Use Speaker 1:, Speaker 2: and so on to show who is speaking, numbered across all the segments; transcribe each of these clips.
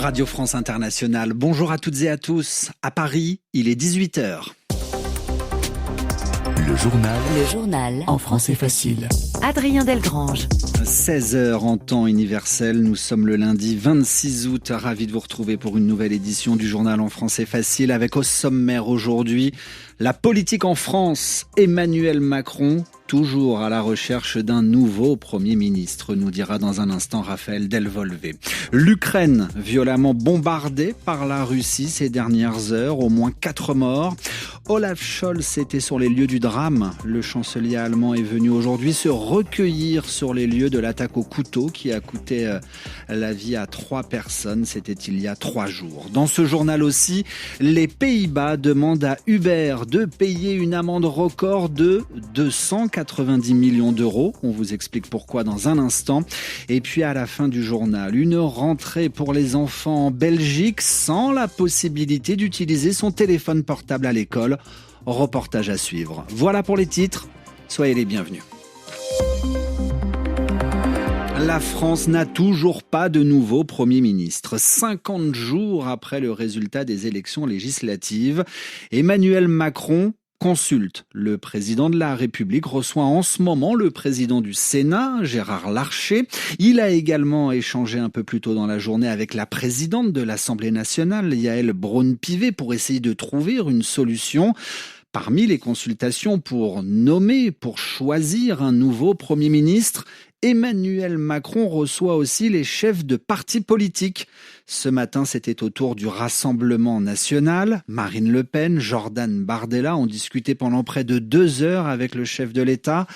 Speaker 1: Radio France Internationale. Bonjour à toutes et à tous. À Paris, il est 18h.
Speaker 2: Le journal en français facile. Adrien Delgrange.
Speaker 1: 16h en temps universel, nous sommes le lundi 26 août. Ravi de vous retrouver pour une nouvelle édition du journal en français facile avec au sommaire aujourd'hui la politique en France. Emmanuel Macron, toujours à la recherche d'un nouveau Premier ministre, nous dira dans un instant Raphaël Delvolvé. L'Ukraine, violemment bombardée par la Russie ces dernières heures, au moins 4 morts. Olaf Scholz était sur les lieux du drame. Le chancelier allemand est venu aujourd'hui se recueillir sur les lieux de l'attaque au couteau qui a coûté la vie à 3 personnes. C'était il y a 3 jours. Dans ce journal aussi, les Pays-Bas demandent à Uber de payer une amende record de 290 millions d'euros. On vous explique pourquoi dans un instant. Et puis à la fin du journal, une rentrée pour les enfants en Belgique sans la possibilité d'utiliser son téléphone portable à l'école. Reportage à suivre. Voilà pour les titres. Soyez les bienvenus. La France n'a toujours pas de nouveau Premier ministre. 50 jours après le résultat des élections législatives, Emmanuel Macron consulte. Le président de la République reçoit en ce moment le président du Sénat, Gérard Larcher. Il a également échangé un peu plus tôt dans la journée avec la présidente de l'Assemblée nationale, Yaël Braun-Pivet, pour essayer de trouver une solution. Parmi les consultations pour nommer, pour choisir un nouveau Premier ministre, Emmanuel Macron reçoit aussi les chefs de partis politiques. Ce matin, c'était au tour du Rassemblement national. Marine Le Pen, Jordan Bardella ont discuté pendant près de 2 heures avec le chef de l'État.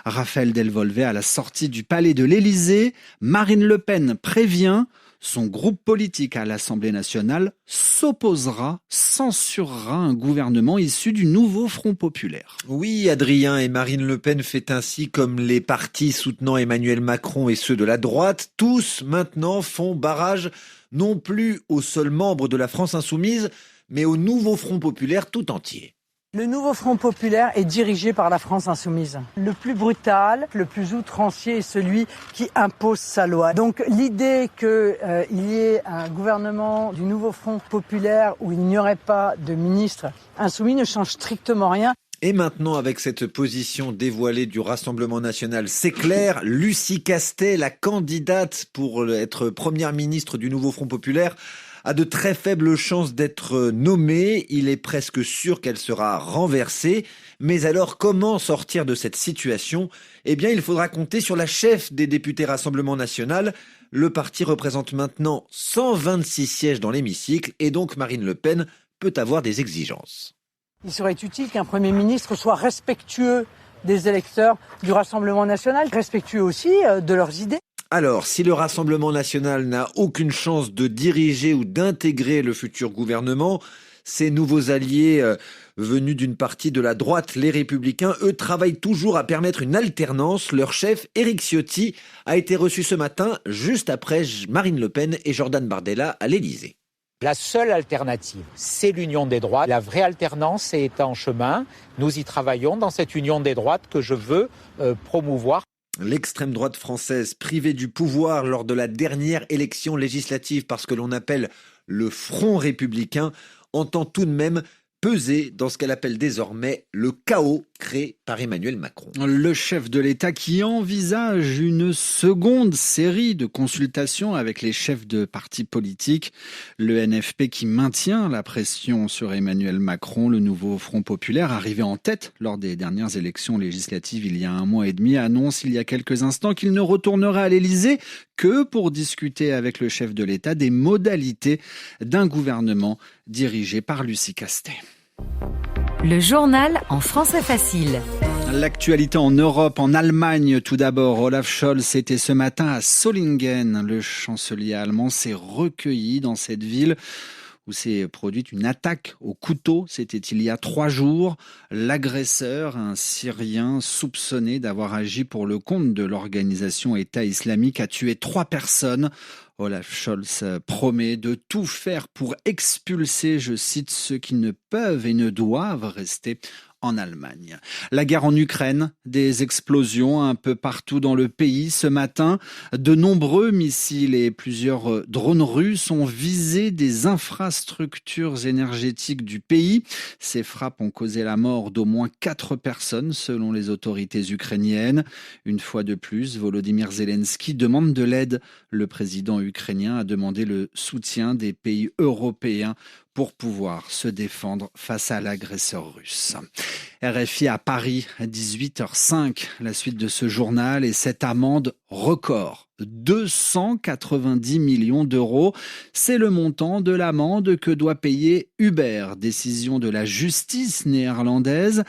Speaker 1: Raphaël Delvolvé à la sortie du palais de l'Élysée. Marine Le Pen prévient, son groupe politique à l'Assemblée nationale s'opposera, censurera un gouvernement issu du nouveau Front populaire.
Speaker 3: Oui, Adrien, et Marine Le Pen fait ainsi comme les partis soutenant Emmanuel Macron et ceux de la droite. Tous maintenant font barrage non plus aux seuls membres de la France insoumise, mais au nouveau Front populaire tout entier.
Speaker 4: Le nouveau Front populaire est dirigé par la France insoumise. Le plus brutal, le plus outrancier est celui qui impose sa loi. Donc l'idée qu'il y ait un gouvernement du nouveau Front populaire où il n'y aurait pas de ministre insoumis ne change strictement rien.
Speaker 3: Et maintenant, avec cette position dévoilée du Rassemblement national, c'est clair, Lucie Castet, la candidate pour être première ministre du nouveau Front populaire, a de très faibles chances d'être nommée. Il est presque sûr qu'elle sera renversée. Mais alors, comment sortir de cette situation ? Eh bien, il faudra compter sur la chef des députés Rassemblement national. Le parti représente maintenant 126 sièges dans l'hémicycle et donc Marine Le Pen peut avoir des exigences.
Speaker 4: Il serait utile qu'un Premier ministre soit respectueux des électeurs du Rassemblement national, respectueux aussi de leurs idées.
Speaker 3: Alors, si le Rassemblement national n'a aucune chance de diriger ou d'intégrer le futur gouvernement, ces nouveaux alliés venus d'une partie de la droite, les Républicains, eux, travaillent toujours à permettre une alternance. Leur chef, Éric Ciotti, a été reçu ce matin, juste après Marine Le Pen et Jordan Bardella à l'Élysée.
Speaker 5: La seule alternative, c'est l'union des droites. La vraie alternance est en chemin. Nous y travaillons dans cette union des droites que je veux promouvoir.
Speaker 3: L'extrême droite française, privée du pouvoir lors de la dernière élection législative par ce que l'on appelle le Front républicain, entend tout de même peser dans ce qu'elle appelle désormais le chaos créé par Emmanuel Macron.
Speaker 1: Le chef de l'État qui envisage une seconde série de consultations avec les chefs de partis politiques. Le NFP qui maintient la pression sur Emmanuel Macron. Le nouveau Front populaire, arrivé en tête lors des dernières élections législatives il y a 1 mois et demi, annonce il y a quelques instants qu'il ne retournera à l'Élysée que pour discuter avec le chef de l'État des modalités d'un gouvernement dirigé par Lucie Castet.
Speaker 2: Le journal en français facile.
Speaker 1: L'actualité en Europe, en Allemagne tout d'abord. Olaf Scholz était ce matin à Solingen. Le chancelier allemand s'est recueilli dans cette ville où s'est produite une attaque au couteau. C'était il y a 3 jours. L'agresseur, un Syrien soupçonné d'avoir agi pour le compte de l'organisation État islamique, a tué 3 personnes. Olaf Scholz promet de tout faire pour expulser, je cite, ceux qui ne peuvent et ne doivent rester en Allemagne. La guerre en Ukraine, des explosions un peu partout dans le pays. Ce matin, de nombreux missiles et plusieurs drones russes ont visé des infrastructures énergétiques du pays. Ces frappes ont causé la mort d'au moins 4 personnes selon les autorités ukrainiennes. Une fois de plus, Volodymyr Zelensky demande de l'aide. Le président ukrainien a demandé le soutien des pays européens pour pouvoir se défendre face à l'agresseur russe. RFI à Paris, 18h05, la suite de ce journal et cette amende record. 290 millions d'euros, c'est le montant de l'amende que doit payer Uber. Décision de la justice néerlandaise.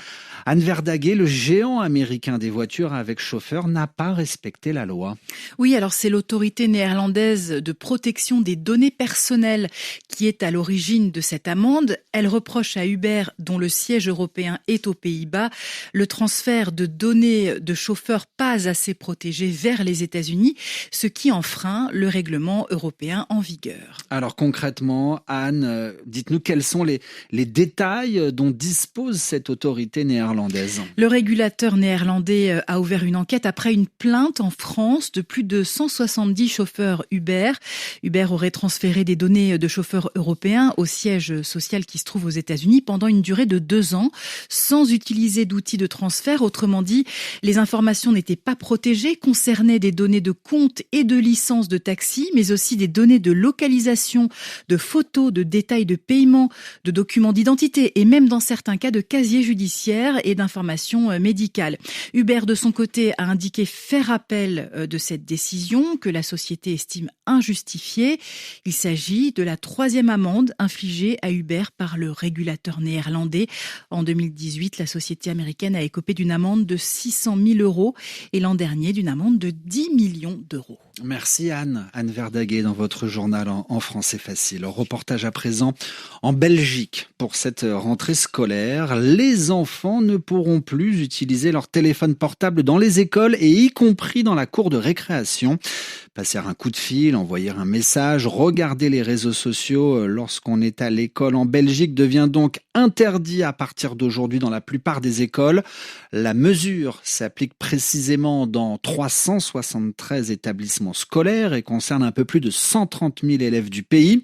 Speaker 1: Anne Verdaguet, le géant américain des voitures avec chauffeur, n'a pas respecté la loi.
Speaker 6: Oui, alors c'est l'autorité néerlandaise de protection des données personnelles qui est à l'origine de cette amende. Elle reproche à Uber, dont le siège européen est aux Pays-Bas, le transfert de données de chauffeurs pas assez protégés vers les États-Unis, ce qui enfreint le règlement européen en vigueur.
Speaker 1: Alors concrètement, Anne, dites-nous quels sont les détails dont dispose cette autorité néerlandaise.
Speaker 6: Le régulateur néerlandais a ouvert une enquête après une plainte en France de plus de 170 chauffeurs Uber. Uber aurait transféré des données de chauffeurs européens au siège social qui se trouve aux États-Unis pendant une durée de 2 ans, sans utiliser d'outils de transfert. Autrement dit, les informations n'étaient pas protégées, concernaient des données de compte et de licence de taxi, mais aussi des données de localisation, de photos, de détails de paiement, de documents d'identité et même dans certains cas de casiers judiciaires et d'informations médicales. Uber, de son côté, a indiqué faire appel de cette décision que la société estime injustifiée. Il s'agit de la 3e amende infligée à Uber par le régulateur néerlandais. En 2018, la société américaine a écopé d'une amende de 600 000 euros et l'an dernier d'une amende de 10 millions d'euros.
Speaker 1: Merci Anne Verdaguet dans votre journal en français facile. Reportage à présent en Belgique. Pour cette rentrée scolaire, les enfants ne pourront plus utiliser leur téléphone portable dans les écoles et y compris dans la cour de récréation. Passer un coup de fil, envoyer un message, regarder les réseaux sociaux lorsqu'on est à l'école en Belgique devient donc interdit à partir d'aujourd'hui dans la plupart des écoles. La mesure s'applique précisément dans 373 établissements scolaires et concerne un peu plus de 130 000 élèves du pays.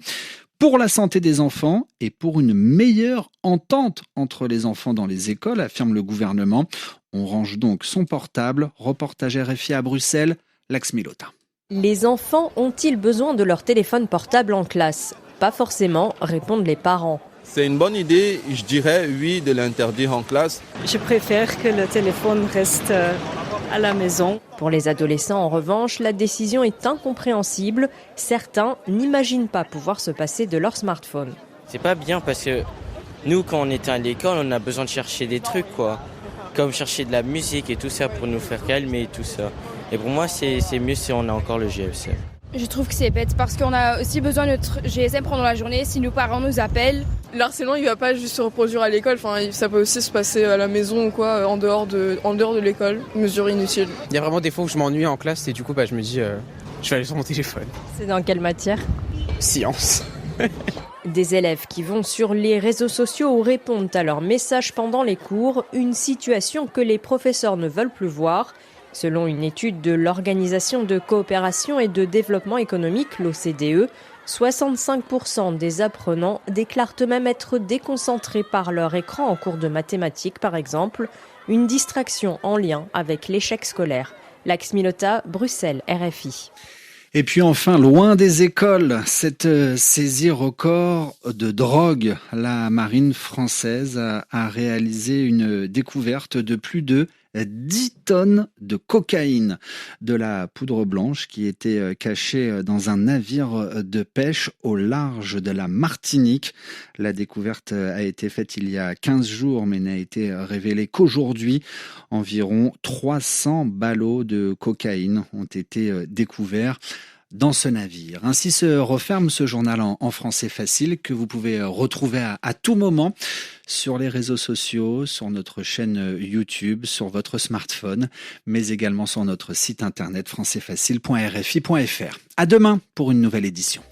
Speaker 1: Pour la santé des enfants et pour une meilleure entente entre les enfants dans les écoles, affirme le gouvernement. On range donc son portable. Reportage RFI à Bruxelles, Lax Milota.
Speaker 7: Les enfants ont-ils besoin de leur téléphone portable en classe ? Pas forcément, répondent les parents.
Speaker 8: C'est une bonne idée, je dirais oui, de l'interdire en classe.
Speaker 9: Je préfère que le téléphone reste à la maison.
Speaker 7: Pour les adolescents, en revanche, la décision est incompréhensible. Certains n'imaginent pas pouvoir se passer de leur smartphone.
Speaker 10: C'est pas bien parce que nous, quand on était à l'école, on a besoin de chercher des trucs, quoi. Comme chercher de la musique et tout ça pour nous faire calmer et tout ça. Et pour moi, c'est mieux si on a encore le GSM.
Speaker 11: Je trouve que c'est bête parce qu'on a aussi besoin de notre GSM pendant la journée si nos parents nous appellent.
Speaker 12: L'harcèlement, il ne va pas juste se reproduire à l'école, ça peut aussi se passer à la maison ou quoi, en dehors de l'école. Mesure inutile.
Speaker 13: Il y a vraiment des fois où je m'ennuie en classe et du coup je me dis je vais aller sur mon téléphone.
Speaker 7: C'est dans quelle matière ?
Speaker 13: Science.
Speaker 7: Des élèves qui vont sur les réseaux sociaux ou répondent à leurs messages pendant les cours, une situation que les professeurs ne veulent plus voir. Selon une étude de l'Organisation de coopération et de développement économique, l'OCDE, 65% des apprenants déclarent eux-mêmes être déconcentrés par leur écran en cours de mathématiques, par exemple, une distraction en lien avec l'échec scolaire. Lax Milota, Bruxelles, RFI.
Speaker 1: Et puis enfin, loin des écoles, cette saisie record de drogue. La marine française a réalisé une découverte de plus de 10 tonnes de cocaïne, de la poudre blanche qui était cachée dans un navire de pêche au large de la Martinique. La découverte a été faite il y a 15 jours, mais n'a été révélée qu'aujourd'hui. Environ 300 ballots de cocaïne ont été découverts dans ce navire. Ainsi se referme ce journal en français facile que vous pouvez retrouver à tout moment sur les réseaux sociaux, sur notre chaîne YouTube, sur votre smartphone, mais également sur notre site internet françaisfacile.rfi.fr. À demain pour une nouvelle édition.